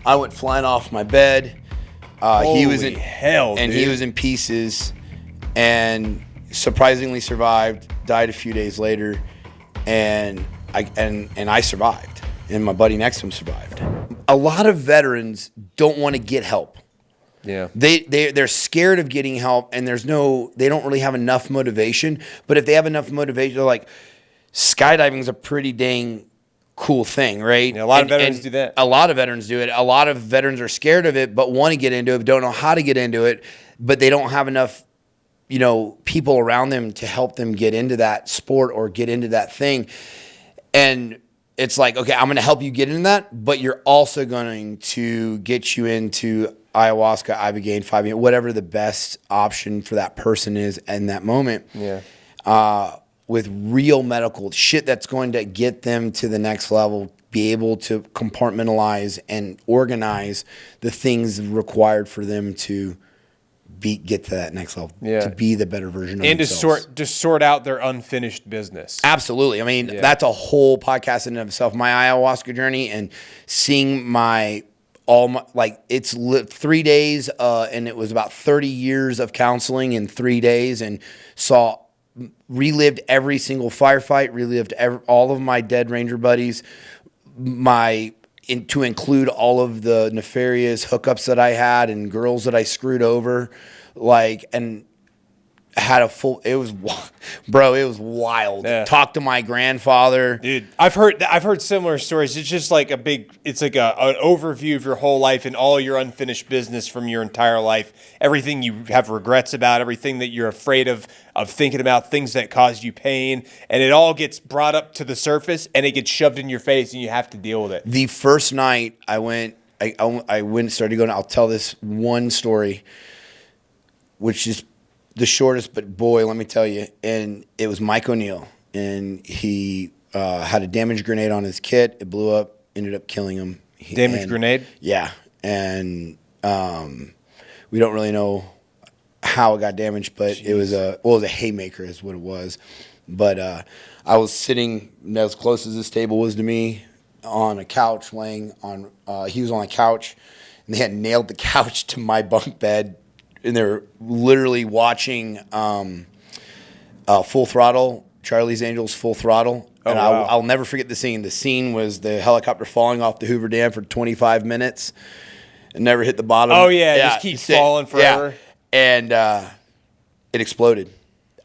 I went flying off my bed. He was in hell, and dude. he was in pieces, and surprisingly survived. Died a few days later, and I survived, and my buddy next to him survived. A lot of veterans don't want to get help. Yeah, they're scared of getting help, and they don't really have enough motivation. But if they have enough motivation, they're like, skydiving is a pretty dang cool thing, right? Yeah, a lot of veterans do that. A lot of veterans do it. A lot of veterans are scared of it, but want to get into it, but don't know how to get into it, but they don't have enough, people around them to help them get into that sport or get into that thing. And it's like, okay, I'm going to help you get into that, but you're also going to get you into ayahuasca, ibogaine, 5-MeO, whatever the best option for that person is in that moment. Yeah. With real medical shit that's going to get them to the next level, be able to compartmentalize and organize the things required for them to get to that next level, to be the better version of themselves. And to sort out their unfinished business. Absolutely. I mean, that's a whole podcast in and of itself. My ayahuasca journey and seeing it's 3 days, and it was about 30 years of counseling in 3 days, and relived every single firefight, relived all of my dead Ranger buddies, to include all of the nefarious hookups that I had and girls that I screwed over, and had it was wild. Yeah. Talked to my grandfather. Dude, I've heard similar stories. It's just like an overview of your whole life and all your unfinished business from your entire life. Everything you have regrets about, everything that you're afraid of thinking about, things that caused you pain, and it all gets brought up to the surface and it gets shoved in your face and you have to deal with it. The first night I went and started going, I'll tell this one story, which is the shortest, but boy, let me tell you. And it was Mike O'Neill, and he had a damaged grenade on his kit. It blew up, ended up killing him. Damaged grenade? Yeah, and we don't really know how it got damaged, but it was a haymaker is what it was. But I was sitting as close as this table was to me on a couch, laying on. He was on a couch, and they had nailed the couch to my bunk bed. And they were literally watching Full Throttle, Charlie's Angels Full Throttle. Oh, and wow. I'll never forget the scene. The scene was the helicopter falling off the Hoover Dam for 25 minutes and never hit the bottom. Oh, yeah, just keep falling forever. Yeah. And it exploded.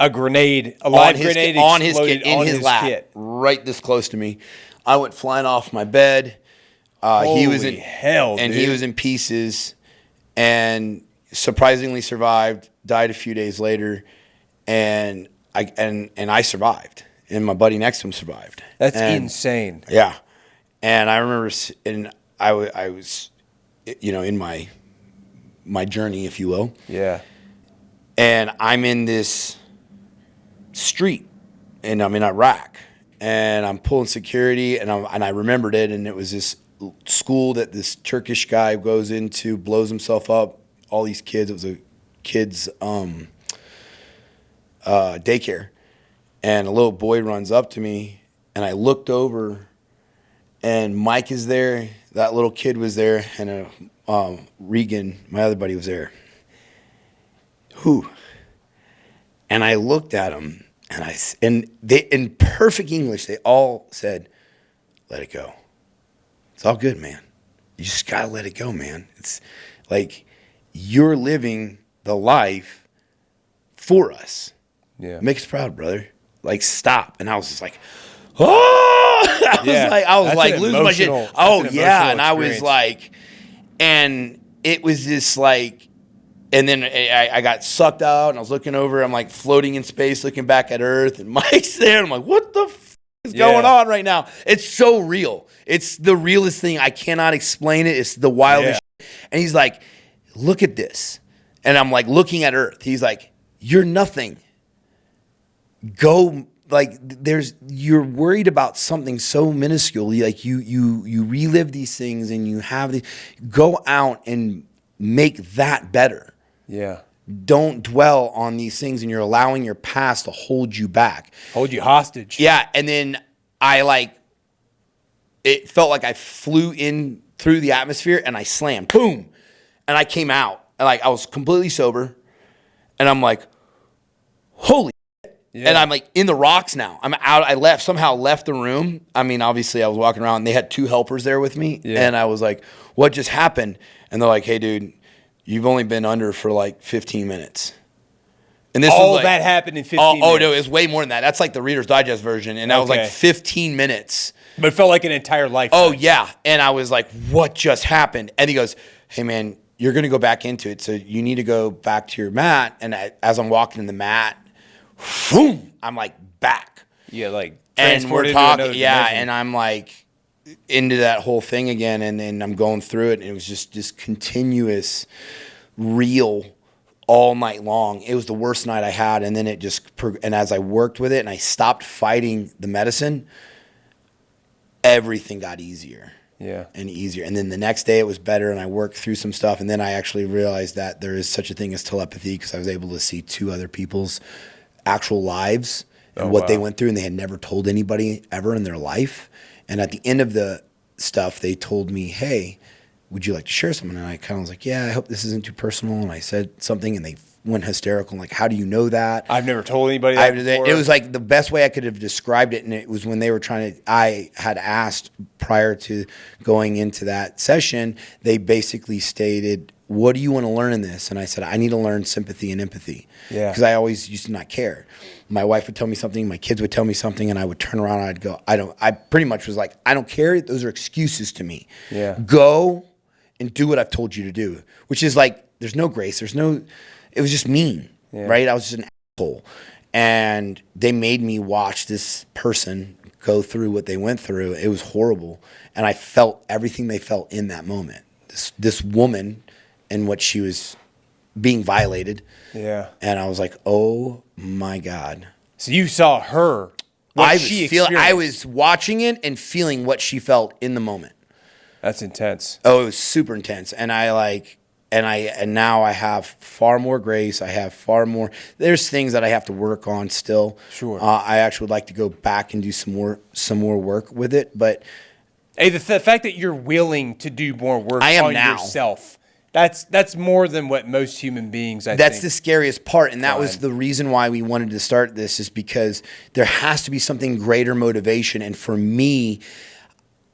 A grenade, a live grenade on his exploded kit, in his lap, right this close to me. I went flying off my bed. He was in hell, and dude. he was in pieces, and surprisingly survived. Died a few days later, and I survived, and my buddy next to him survived. That's insane. Yeah, and I remember, and I was, in my journey, if you will. Yeah. And I'm in this street, and I'm in Iraq, and I'm pulling security, and I remembered it, and it was this school that this Turkish guy goes into, blows himself up. All these kids. It was a kids' daycare, and a little boy runs up to me, and I looked over, and Mike is there. That little kid was there, and Regan, my other buddy, was there. And I looked at him, and they, in perfect English, they all said, "Let it go. It's all good, man. You just gotta let it go, man. It's like." You're living the life for us. Yeah. Make us proud, brother. Like, stop. And I was just like, oh! I was like losing my shit. Oh, yeah. And I was like, and it was this like, and then I got sucked out, and I was looking over. I'm like floating in space, looking back at Earth, and Mike's there. And I'm like, what the f is going on right now? It's so real. It's the realest thing. I cannot explain it. It's the wildest shit. And he's like, look at this. And I'm like looking at Earth. He's like, you're nothing. Go, like, you're worried about something so minuscule. Like you relive these things, and you have go out and make that better. Yeah. Don't dwell on these things, and you're allowing your past to hold you back. Hold you hostage. Yeah. And then it felt like I flew in through the atmosphere, and I slammed, boom, and I came out, and like I was completely sober, and I'm like, holy. Yeah. And I'm like in the rocks now. I'm out. I somehow left the room. I mean, obviously I was walking around and they had 2 helpers there with me. Yeah. And I was like, what just happened? And they're like, hey dude, you've only been under for like 15 minutes. And this was like, that happened in 15 minutes. Oh no, it was way more than that. That's like the Reader's Digest version. And that was like 15 minutes. But it felt like an entire lifetime. Oh yeah. And I was like, what just happened? And he goes, hey man, you're going to go back into it. So you need to go back to your mat. And as I'm walking in the mat, boom, I'm like back. Yeah, like and we're talking, and I'm like into that whole thing again, and I'm going through it, and it was just this continuous reel all night long. It was the worst night I had, and then and as I worked with it, and I stopped fighting the medicine, everything got easier. Yeah. And easier. And then the next day it was better, and I worked through some stuff, and then I actually realized that there is such a thing as telepathy, because I was able to see 2 other people's actual lives and what they went through, and they had never told anybody ever in their life. And at the end of the stuff, they told me, hey, would you like to share something? And I kind of was like, yeah, I hope this isn't too personal. And I said something, and they went hysterical. Like, how do you know that? I've never told anybody that before. It was like the best way I could have described it, and it was when they were I had asked prior to going into that session, they basically stated, what do you want to learn in this? And I said, I need to learn sympathy and empathy. Yeah. Because I always used to not care. My wife would tell me something, my kids would tell me something, and I would turn around and I'd go, I pretty much was like, I don't care. Those are excuses to me. Yeah. Go and do what I've told you to do, which is like, there's no grace. It was just mean, right? I was just an asshole. And they made me watch this person go through what they went through. It was horrible. And I felt everything they felt in that moment. This woman and what she was being violated. Yeah. And I was like, oh my God. So you saw her. I was watching it and feeling what she felt in the moment. That's intense. Oh, it was super intense. And and now I have far more grace. I have far more. There's things that I have to work on still. Sure. I actually would like to go back and do some more work with it. But hey, the fact that you're willing to do more work on yourself, that's more than what most human beings. I think. That's the scariest part, and that was the reason why we wanted to start this. Is because there has to be something greater motivation. And for me,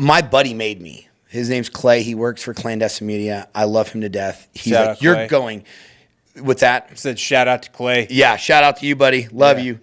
my buddy made me. His name's Clay. He works for Clandestine Media. I love him to death. He's like, you're going. What's that? I said, shout out to Clay. Yeah, shout out to you, buddy. Love you.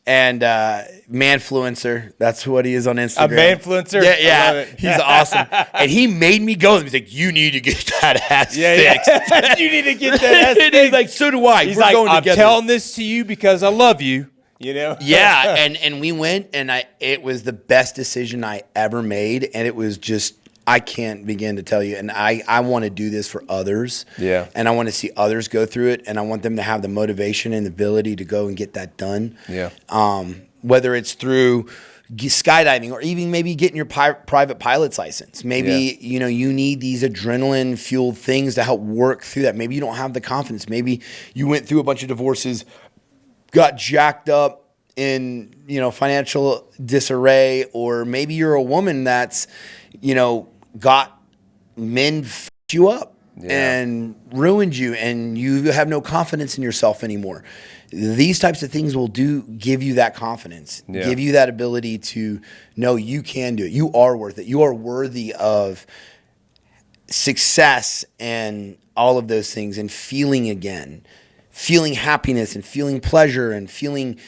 And Manfluencer. That's what he is on Instagram. A Manfluencer? Yeah. I love it. He's awesome. And he made me go. He's like, you need to get that ass fixed. Yeah. You need to get that ass fixed. He's like, so do I. He's like, I'm telling this to you because I love you. You know? Yeah. And we went, and it was the best decision I ever made. And it was just, I can't begin to tell you. And I want to do this for others. Yeah. And I want to see others go through it. And I want them to have the motivation and the ability to go and get that done. Yeah. Whether it's through skydiving or even maybe getting your private pilot's license. Maybe, you need these adrenaline fueled things to help work through that. Maybe you don't have the confidence. Maybe you went through a bunch of divorces, got jacked up in, financial disarray, or maybe you're a woman that's, got men f***ed you up and ruined you, and you have no confidence in yourself anymore. These types of things will give you that confidence, give you that ability to know you can do it. You are worth it. You are worthy of success and all of those things, and feeling again, feeling happiness and feeling pleasure and feeling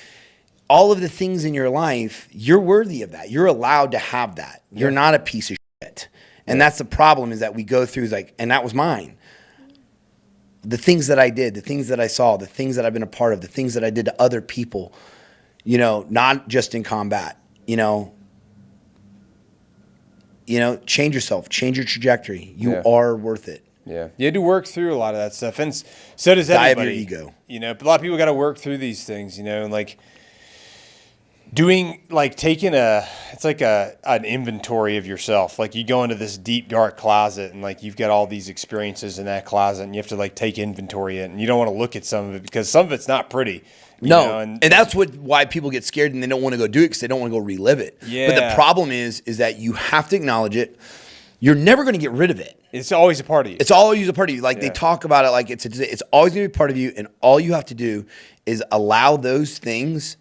all of the things in your life. You're worthy of that. You're allowed to have that. You're not a piece of shit. And that's the problem, is that we go through and that was mine. The things that I did, the things that I saw, the things that I've been a part of, the things that I did to other people, not just in combat, change yourself, change your trajectory. You are worth it. Yeah. You had to work through a lot of that stuff. And so does everybody. Your ego. But a lot of people got to work through these things, and doing taking it's like an inventory of yourself. Like, you go into this deep dark closet, and you've got all these experiences in that closet, and you have to take inventory of it, and you don't want to look at some of it because some of it's not pretty. And that's why people get scared and they don't want to go do it, because they don't want to go relive it. Yeah. But the problem is that you have to acknowledge it. you're never going to get rid of it. It's always a part of you. It's always a part of you. Like they talk about it like it's always going to be part of you, and all you have to do is allow those things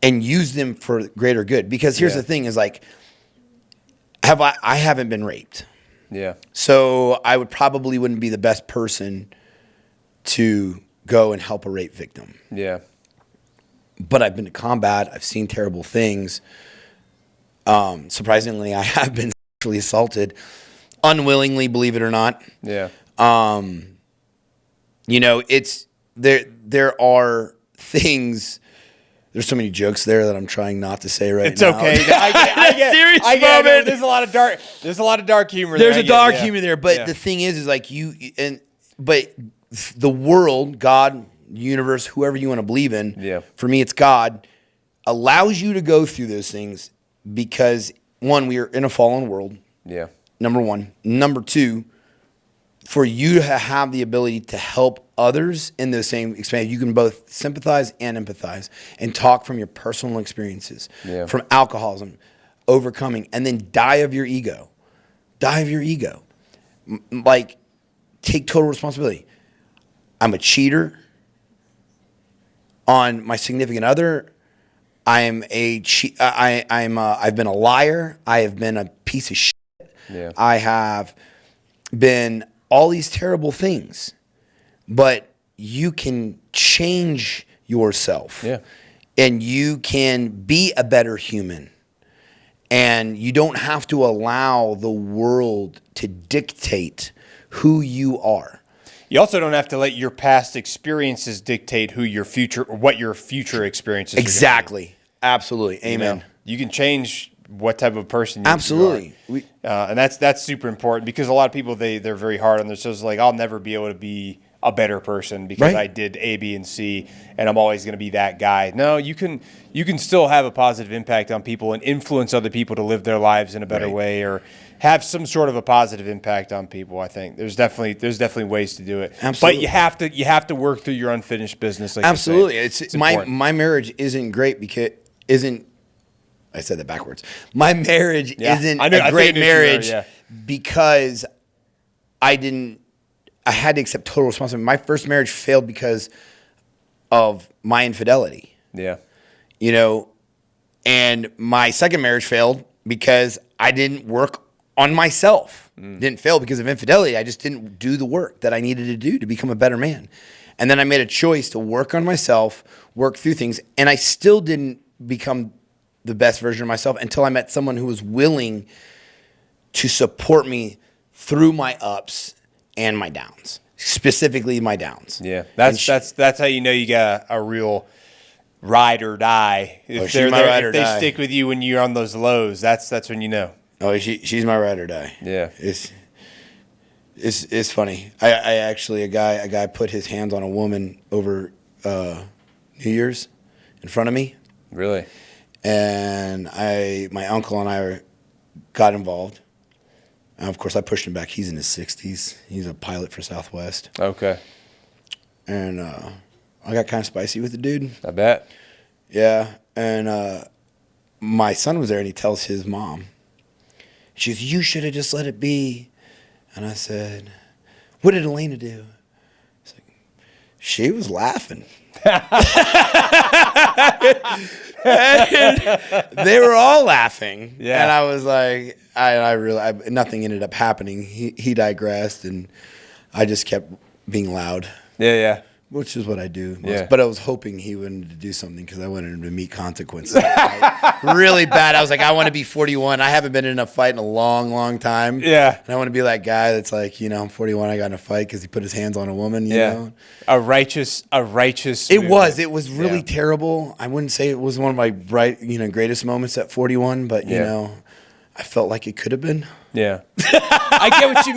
and use them for greater good. Because here's the thing: is like, I haven't been raped. Yeah. So I wouldn't be the best person to go and help a rape victim. Yeah. But I've been to combat. I've seen terrible things. Surprisingly, I have been sexually assaulted, unwillingly, believe it or not. Yeah. You know, it's there are things. There's so many jokes there that I'm trying not to say right now. It's okay. I get there's a lot of dark humor there. There's a dark humor there, but the thing is like but the world, God, universe, whoever you want to believe in, for me it's God, allows you to go through those things because, one, we are in a fallen world. Yeah. Number one. Number two, for you to have the ability to help others in the same experience, you can both sympathize and empathize and talk from your personal experiences, from alcoholism, overcoming, and then die of your ego. Die of your ego. Like, take total responsibility. I'm a cheater on my significant other. I've been a liar. I have been a piece of shit. Yeah. I have been all these terrible things, but you can change yourself. Yeah. And you can be a better human. And you don't have to allow the world to dictate who you are. You also don't have to let your past experiences dictate who your future or what your future experiences are. Exactly. Absolutely. Amen. You know, you can change what type of person you Absolutely. are. And that's super important because a lot of people, they're very hard on themselves. Like, I'll never be able to be a better person because I did A, B, and C, and I'm always going to be that guy. No, you can still have a positive impact on people and influence other people to live their lives in a better way, or have some sort of a positive impact on people. I think there's definitely ways to do it. Absolutely. But you have to work through your unfinished business. Like Absolutely. It's my marriage isn't great because I said that backwards. My marriage isn't a great marriage because I had to accept total responsibility. My first marriage failed because of my infidelity. Yeah. You know, and my second marriage failed because I didn't work on myself. Didn't fail because of infidelity. I just didn't do the work that I needed to do to become a better man. And then I made a choice to work on myself, work through things, and I still didn't become the best version of myself until I met someone who was willing to support me through my ups and my downs, specifically my downs. Yeah, that's how you know you got a real ride or die. If they stick with you when you're on those lows, that's when you know. Oh, she's my ride or die. Yeah, it's funny. I actually a guy put his hands on a woman over New Year's in front of me. Really? And my uncle and I got involved. And of course, I pushed him back. He's in his 60s. He's a pilot for Southwest. Okay. And I got kind of spicy with the dude. I bet. Yeah. And my son was there, and he tells his mom. She goes, "You should have just let it be." And I said, "What did Elena do?" It's like, she was laughing. They were all laughing. Yeah. And I was like, nothing ended up happening. He digressed, and I just kept being loud. Yeah. Which is what I do. Yeah. But I was hoping he wanted to do something because I wanted him to meet consequences. Really bad. I was like, I want to be 41. I haven't been in a fight in a long, long time. Yeah. And I want to be that guy that's like, I'm 41. I got in a fight because he put his hands on a woman. You know? A righteous. It was really terrible. I wouldn't say it was one of my greatest moments at 41, but you know, I felt like it could have been. Yeah. I get what you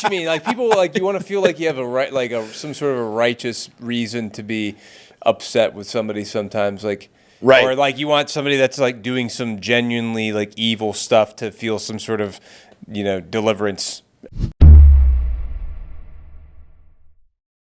mean. Like, people, like, you want to feel like you have a right, like some sort of a righteous reason to be upset with somebody sometimes, like, right. Or like you want somebody that's like doing some genuinely like evil stuff to feel some sort of, deliverance.